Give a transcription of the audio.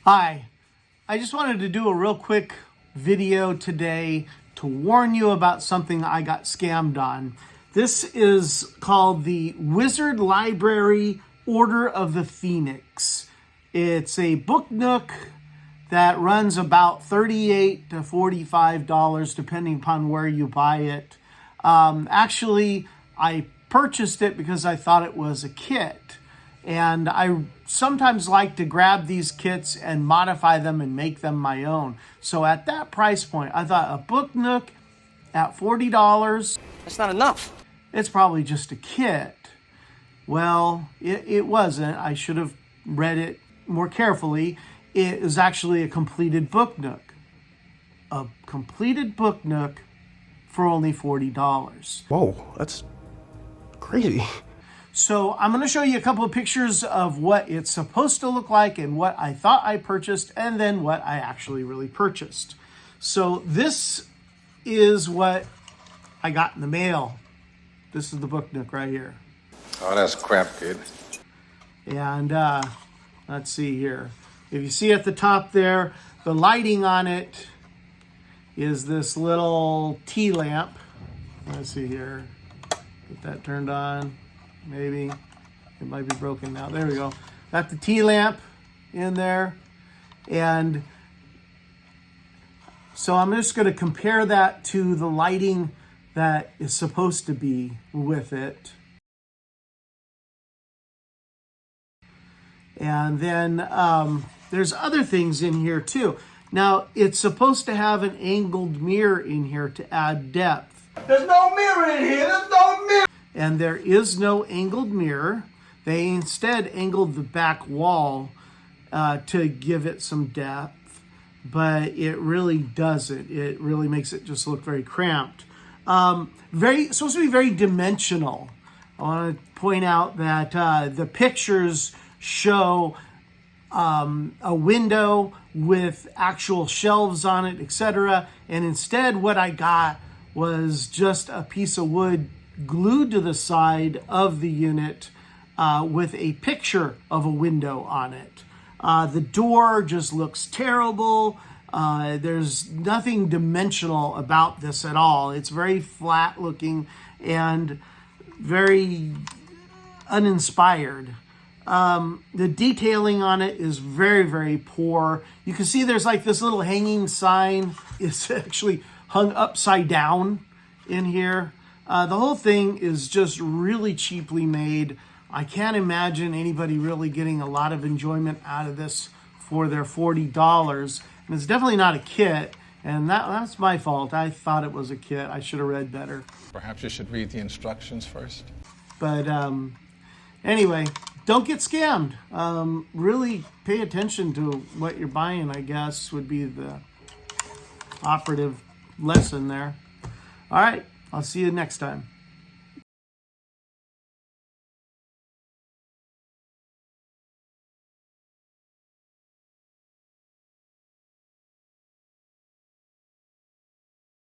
Hi, I just wanted to do a real quick video today to warn you about something I got scammed on. This is called the Wizard Library Order of the Phoenix. It's a Book Nook that runs about $38 to $45 depending upon where you buy it. Actually, I purchased it because I thought it was a kit. And I sometimes like to grab these kits and modify them and make them my own. So at that price point, I thought a Book Nook at $40. That's not enough. It's probably just a kit. Well, it wasn't. I should have read it more carefully. It is actually a completed Book Nook. A completed Book Nook for only $40. Whoa, that's crazy. So I'm going to show you a couple of pictures of what it's supposed to look like and what I thought I purchased and then what I actually really purchased. So this is what I got in the mail. This is the Book Nook right here. Oh, that's crap, kid. And let's see here. If you see at the top there, the lighting on it is this little tea lamp. Let's see here. Get that turned on. Maybe it might be broken now. There we go. Got the tea lamp in there. And so I'm just going to compare that to the lighting that is supposed to be with it. And then there's other things in here too. Now, it's supposed to have an angled mirror in here to add depth. There's no mirror in here. There's no mirror. And there is no angled mirror. They instead angled the back wall to give it some depth, but it really doesn't. It really makes it just look very cramped. Supposed to be very dimensional. I want to point out that the pictures show a window with actual shelves on it, etc. And instead what I got was just a piece of wood glued to the side of the unit with a picture of a window on it. The door just looks terrible. There's nothing dimensional about this at all. It's very flat looking and very uninspired. The detailing on it is very, very poor. You can see there's like this little hanging sign. It's actually hung upside down in here. The whole thing is just really cheaply made. I can't imagine anybody really getting a lot of enjoyment out of this for their $40. And it's definitely not a kit, and that's my fault. I thought it was a kit. I should have read better. Perhaps you should read the instructions first. But anyway, don't get scammed. Really pay attention to what you're buying, I guess, would be the operative lesson there. All right. I'll see you next time.